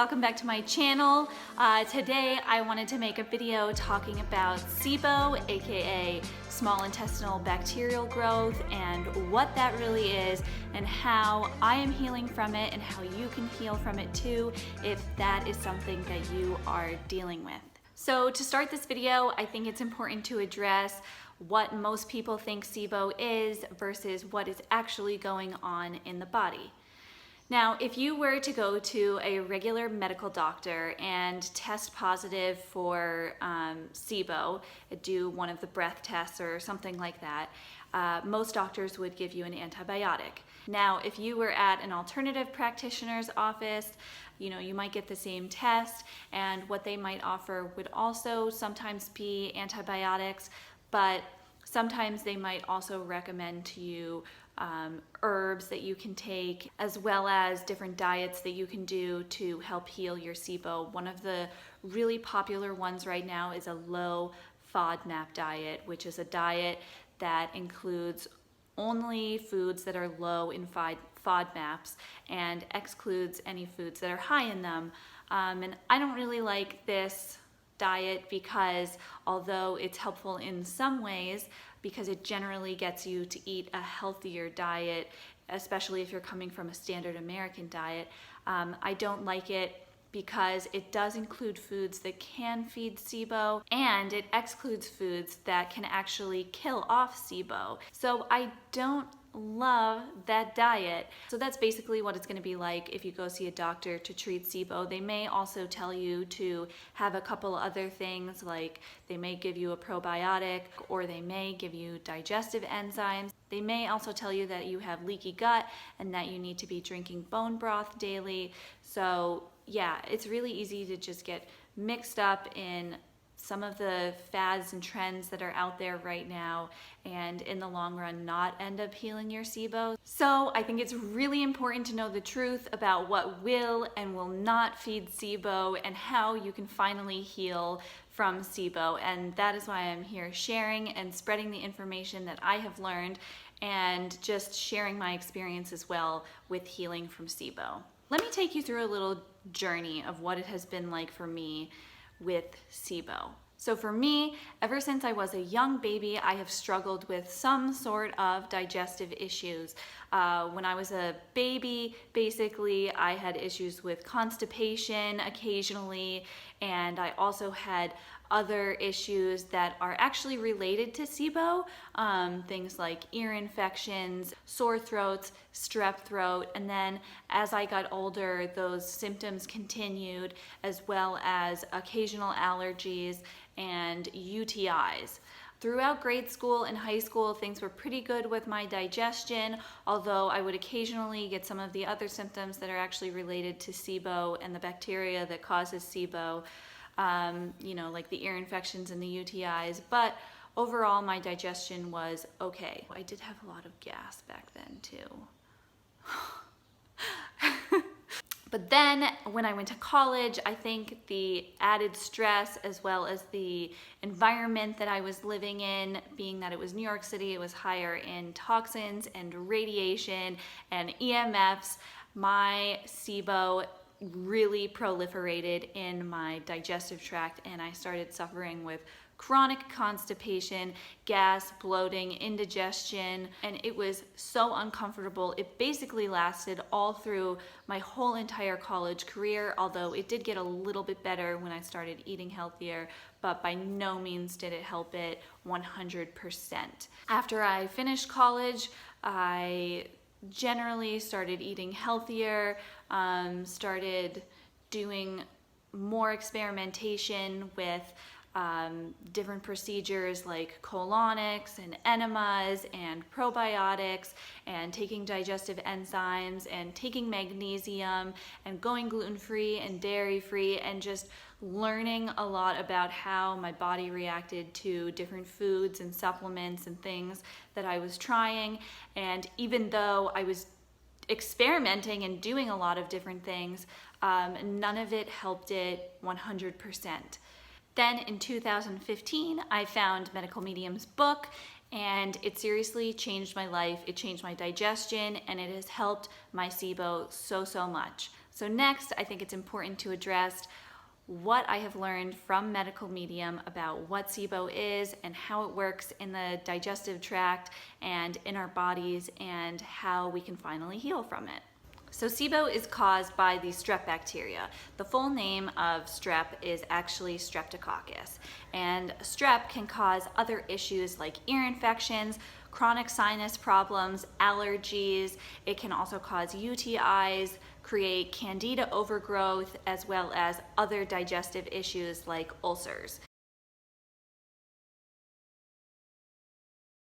welcome back to my channel. Today I wanted to make a video talking about SIBO, aka Small Intestinal Bacterial Growth, and what that really is and how I am healing from it and how you can heal from it too if that is something that you are dealing with. So to start this video, I think it's important to address what most people think SIBO is versus what is actually going on in the body. Now, if you were to go to a regular medical doctor and test positive for SIBO, do one of the breath tests or something like that, most doctors would give you an antibiotic. Now, if you were at an alternative practitioner's office, you might get the same test, and what they might offer would also sometimes be antibiotics, but sometimes they might also recommend to you herbs that you can take, as well as different diets that you can do to help heal your SIBO. One of the really popular ones right now is a low FODMAP diet, which is a diet that includes only foods that are low in FODMAPs and excludes any foods that are high in them. And I don't really like this diet because although it's helpful in some ways, because it generally gets you to eat a healthier diet, especially if you're coming from a standard American diet, I don't like it because it does include foods that can feed SIBO, and it excludes foods that can actually kill off SIBO. So I don't love that diet. So that's basically what it's going to be like if you go see a doctor to treat SIBO. They may also tell you to have a couple other things, like they may give you a probiotic or they may give you digestive enzymes. They may also tell you that you have leaky gut and that you need to be drinking bone broth daily. So yeah, it's really easy to just get mixed up in some of the fads and trends that are out there right now, and in the long run not end up healing your SIBO. So I think it's really important to know the truth about what will and will not feed SIBO and how you can finally heal from SIBO. And that is why I'm here sharing and spreading the information that I have learned and just sharing my experience as well with healing from SIBO. Let me take you through a little journey of what it has been like for me with SIBO. So for me, ever since I was a young baby, I have struggled with some sort of digestive issues. When I was a baby, basically, I had issues with constipation occasionally, and I also had other issues that are actually related to SIBO, things like ear infections, sore throats, strep throat, and then as I got older, those symptoms continued, as well as occasional allergies and UTIs. Throughout grade school and high school, things were pretty good with my digestion, although I would occasionally get some of the other symptoms that are actually related to SIBO and the bacteria that causes SIBO, like the ear infections and the UTIs, but overall my digestion was okay. I did have a lot of gas back then too. But then when I went to college, I think the added stress as well as the environment that I was living in, being that it was New York City, it was higher in toxins and radiation and EMFs, my SIBO really proliferated in my digestive tract, and I started suffering with chronic constipation, gas, bloating, indigestion, and it was so uncomfortable. It basically lasted all through my whole entire college career, although it did get a little bit better when I started eating healthier, but by no means did it help it 100%. After I finished college, I generally started eating healthier, started doing more experimentation with different procedures like colonics and enemas and probiotics and taking digestive enzymes and taking magnesium and going gluten-free and dairy-free and just learning a lot about how my body reacted to different foods and supplements and things that I was trying. And even though I was experimenting and doing a lot of different things, none of it helped it 100%. Then in 2015, I found Medical Medium's book, and it seriously changed my life. It changed my digestion, and it has helped my SIBO so much. So next, I think it's important to address what I have learned from medical medium about what SIBO is and how it works in the digestive tract and in our bodies, and how we can finally heal from it. So SIBO is caused by the strep bacteria. The full name of strep is actually streptococcus, and strep can cause other issues like ear infections, chronic sinus problems, allergies. It can also cause UTIs, create candida overgrowth, as well as other digestive issues like ulcers.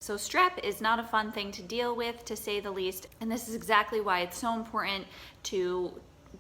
So strep is not a fun thing to deal with, to say the least, and this is exactly why it's so important to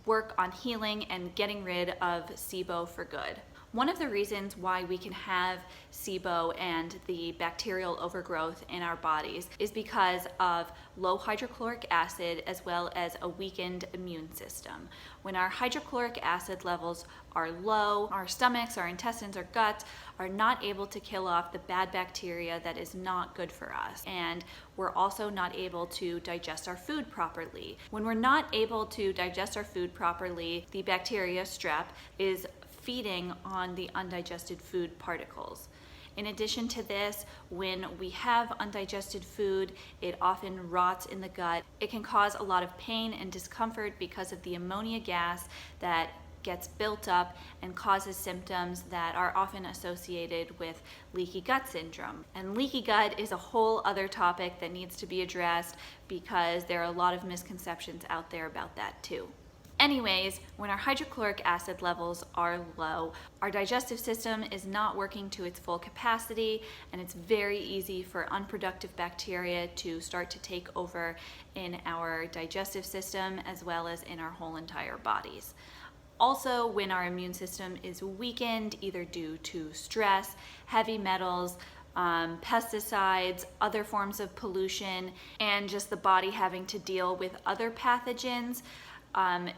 work on healing and getting rid of SIBO for good. One of the reasons why we can have SIBO and the bacterial overgrowth in our bodies is because of low hydrochloric acid as well as a weakened immune system. When our hydrochloric acid levels are low, our stomachs, our intestines, our guts are not able to kill off the bad bacteria that is not good for us. And we're also not able to digest our food properly. When we're not able to digest our food properly, the bacteria strep is feeding on the undigested food particles. In addition to this, when we have undigested food, it often rots in the gut. It can cause a lot of pain and discomfort because of the ammonia gas that gets built up and causes symptoms that are often associated with leaky gut syndrome. And leaky gut is a whole other topic that needs to be addressed because there are a lot of misconceptions out there about that too. Anyways, when our hydrochloric acid levels are low, our digestive system is not working to its full capacity, and it's very easy for unproductive bacteria to start to take over in our digestive system as well as in our whole entire bodies. Also, when our immune system is weakened, either due to stress, heavy metals, pesticides, other forms of pollution, and just the body having to deal with other pathogens,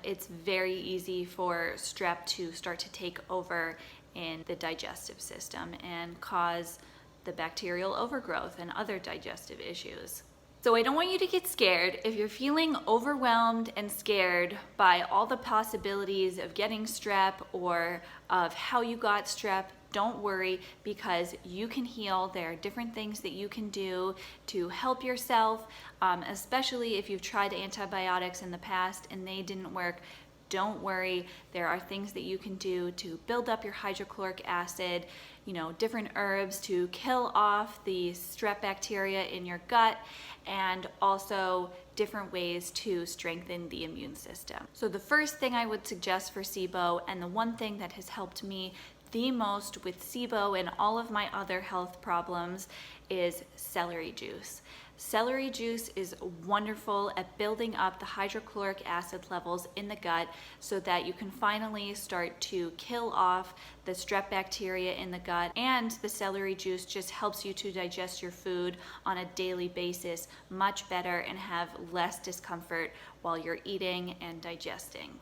it's very easy for strep to start to take over in the digestive system and cause the bacterial overgrowth and other digestive issues. So I don't want you to get scared. If you're feeling overwhelmed and scared by all the possibilities of getting strep or of how you got strep, don't worry, because you can heal. There are different things that you can do to help yourself, especially if you've tried antibiotics in the past and they didn't work. Don't worry, there are things that you can do to build up your hydrochloric acid, different herbs to kill off the strep bacteria in your gut, and also different ways to strengthen the immune system. So the first thing I would suggest for SIBO, and the one thing that has helped me the most with SIBO and all of my other health problems, is celery juice. Celery juice is wonderful at building up the hydrochloric acid levels in the gut so that you can finally start to kill off the strep bacteria in the gut, and the celery juice just helps you to digest your food on a daily basis much better and have less discomfort while you're eating and digesting.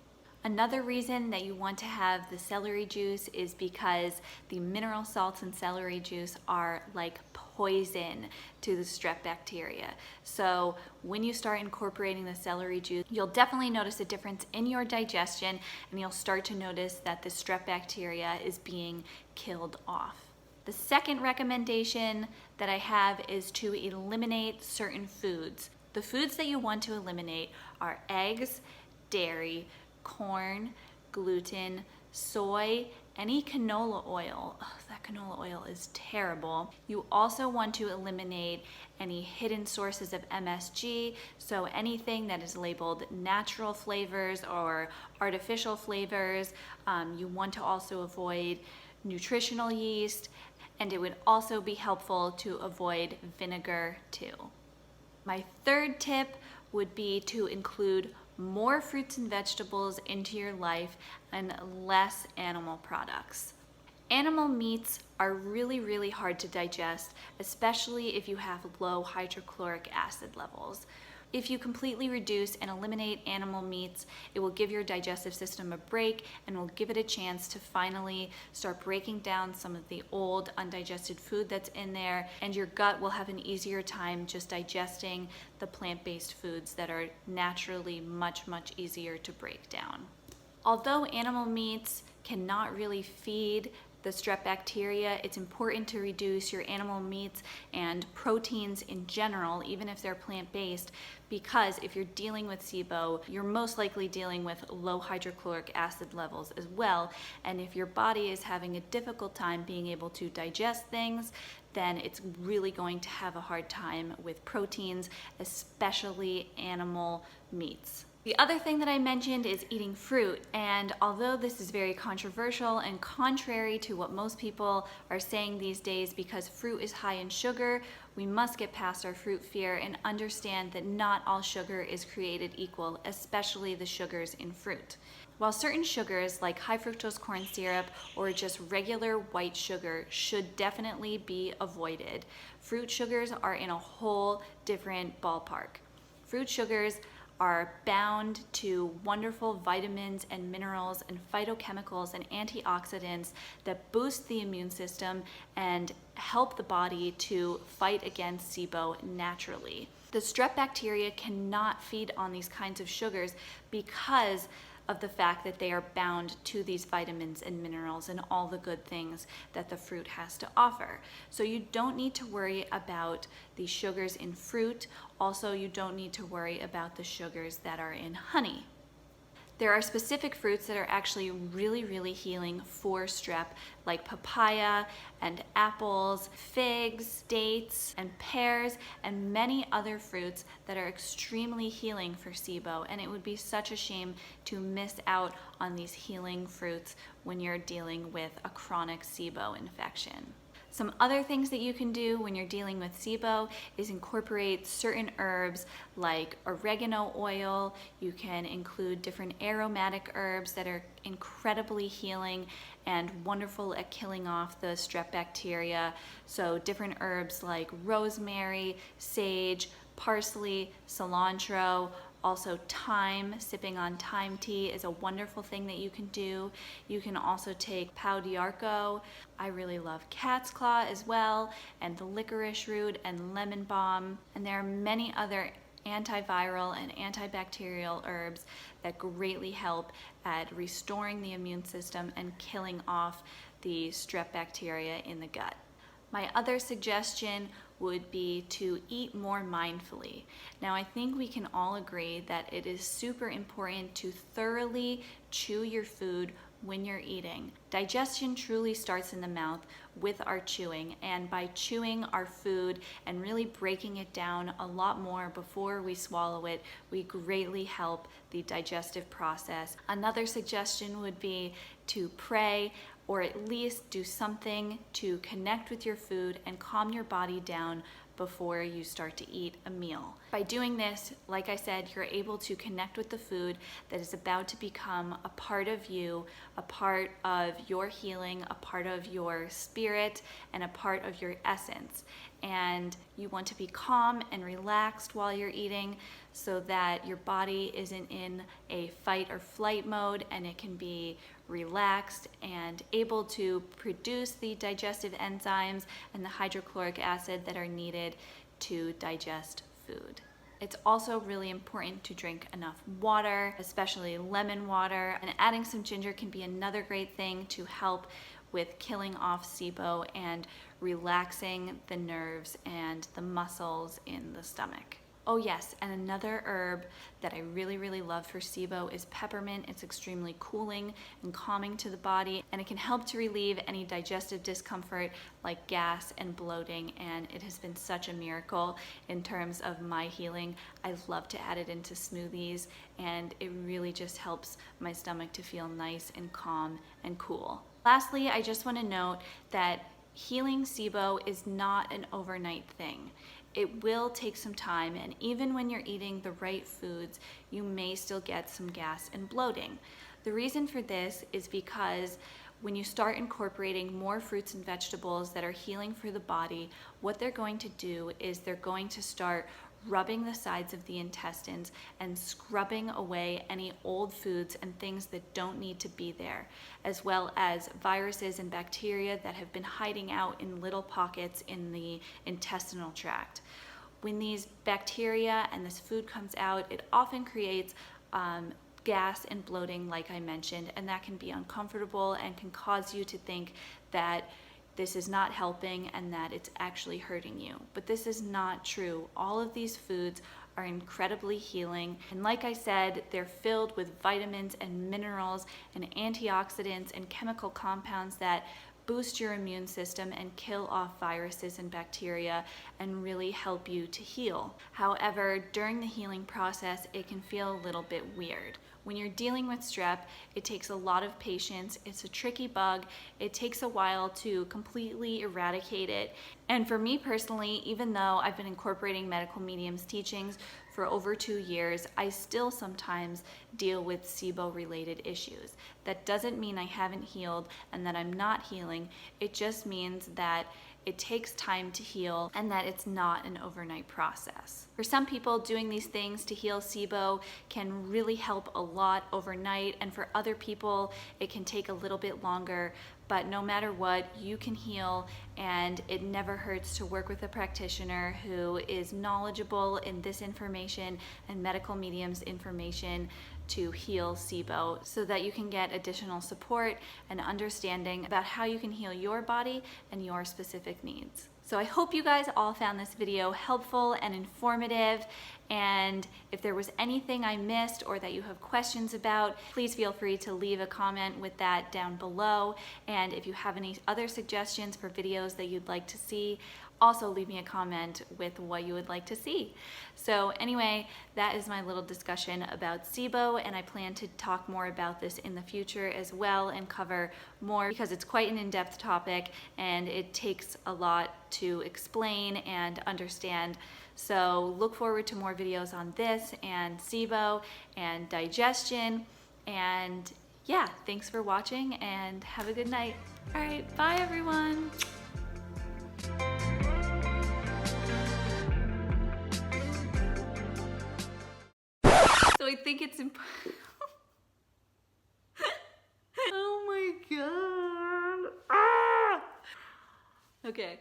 Another reason that you want to have the celery juice is because the mineral salts in celery juice are like poison to the strep bacteria. So when you start incorporating the celery juice, you'll definitely notice a difference in your digestion, and you'll start to notice that the strep bacteria is being killed off. The second recommendation that I have is to eliminate certain foods. The foods that you want to eliminate are eggs, dairy, corn, gluten, soy, any canola oil. Ugh, that canola oil is terrible. You also want to eliminate any hidden sources of MSG, so anything that is labeled natural flavors or artificial flavors. You want to also avoid nutritional yeast, and it would also be helpful to avoid vinegar too. My third tip would be to include more fruits and vegetables into your life and less animal products. Animal meats are really, really hard to digest, especially if you have low hydrochloric acid levels. If you completely reduce and eliminate animal meats, it will give your digestive system a break and will give it a chance to finally start breaking down some of the old undigested food that's in there, and your gut will have an easier time just digesting the plant-based foods that are naturally much easier to break down. Although animal meats cannot really feed the strep bacteria, it's important to reduce your animal meats and proteins in general, even if they're plant-based, because if you're dealing with SIBO, you're most likely dealing with low hydrochloric acid levels as well. And if your body is having a difficult time being able to digest things, then it's really going to have a hard time with proteins, especially animal meats. The other thing that I mentioned is eating fruit, and although this is very controversial and contrary to what most people are saying these days, because fruit is high in sugar, we must get past our fruit fear and understand that not all sugar is created equal, especially the sugars in fruit. While certain sugars like high fructose corn syrup or just regular white sugar should definitely be avoided, fruit sugars are in a whole different ballpark. Fruit sugars are bound to wonderful vitamins and minerals and phytochemicals and antioxidants that boost the immune system and help the body to fight against SIBO naturally. The strep bacteria cannot feed on these kinds of sugars because of the fact that they are bound to these vitamins and minerals and all the good things that the fruit has to offer. So you don't need to worry about the sugars in fruit. Also, you don't need to worry about the sugars that are in honey. There are specific fruits that are actually really healing for strep, like papaya and apples, figs, dates, and pears, and many other fruits that are extremely healing for SIBO, and it would be such a shame to miss out on these healing fruits when you're dealing with a chronic SIBO infection. Some other things that you can do when you're dealing with SIBO is incorporate certain herbs like oregano oil. You can include different aromatic herbs that are incredibly healing and wonderful at killing off the strep bacteria. So different herbs like rosemary, sage, parsley, cilantro. Also thyme, sipping on thyme tea is a wonderful thing that you can do. You can also take pau d'arco. I really love cat's claw as well, and the licorice root and lemon balm. And there are many other antiviral and antibacterial herbs that greatly help at restoring the immune system and killing off the strep bacteria in the gut. My other suggestion would be to eat more mindfully. Now, I think we can all agree that it is super important to thoroughly chew your food when you're eating. Digestion truly starts in the mouth with our chewing, and by chewing our food and really breaking it down a lot more before we swallow it, we greatly help the digestive process. Another suggestion would be to pray, or at least do something to connect with your food and calm your body down before you start to eat a meal. By doing this, like I said, you're able to connect with the food that is about to become a part of you, a part of your healing, a part of your spirit, and a part of your essence. And you want to be calm and relaxed while you're eating so that your body isn't in a fight or flight mode, and it can be relaxed and able to produce the digestive enzymes and the hydrochloric acid that are needed to digest food. It's also really important to drink enough water, especially lemon water, and adding some ginger can be another great thing to help with killing off SIBO and relaxing the nerves and the muscles in the stomach. Oh yes, and another herb that I really love for SIBO is peppermint. It's extremely cooling and calming to the body, and it can help to relieve any digestive discomfort like gas and bloating, and it has been such a miracle in terms of my healing. I love to add it into smoothies, and it really just helps my stomach to feel nice and calm and cool. Lastly, I just want to note that healing SIBO is not an overnight thing. It will take some time, and even when you're eating the right foods, you may still get some gas and bloating. The reason for this is because when you start incorporating more fruits and vegetables that are healing for the body, what they're going to do is they're going to start rubbing the sides of the intestines and scrubbing away any old foods and things that don't need to be there, as well as viruses and bacteria that have been hiding out in little pockets in the intestinal tract. When these bacteria and this food comes out, it often creates gas and bloating, like I mentioned, and that can be uncomfortable and can cause you to think that this is not helping and that it's actually hurting you. But this is not true. All of these foods are incredibly healing, and like I said, they're filled with vitamins and minerals and antioxidants and chemical compounds that boost your immune system and kill off viruses and bacteria and really help you to heal. However, during the healing process, it can feel a little bit weird. When you're dealing with strep, it takes a lot of patience. It's a tricky bug. It takes a while to completely eradicate it. And for me personally, even though I've been incorporating medical mediums teachings for over 2 years, I still sometimes deal with SIBO related issues. That doesn't mean I haven't healed and that I'm not healing. It just means that it takes time to heal and that it's not an overnight process. For some people, doing these things to heal SIBO can really help a lot overnight, and for other people, it can take a little bit longer. But no matter what, you can heal, and it never hurts to work with a practitioner who is knowledgeable in this information and medical mediums information to heal SIBO, so that you can get additional support and understanding about how you can heal your body and your specific needs. So I hope you guys all found this video helpful and informative, and if there was anything I missed or that you have questions about, please feel free to leave a comment with that down below. And if you have any other suggestions for videos that you'd like to see, also leave me a comment with what you would like to see. So anyway, that is my little discussion about SIBO, and I plan to talk more about this in the future as well and cover more, because it's quite an in-depth topic and it takes a lot to explain and understand. So look forward to more videos on this and SIBO and digestion. And yeah, thanks for watching and have a good night. All right, bye everyone. So I think it's important. Oh my god. Ah! Okay.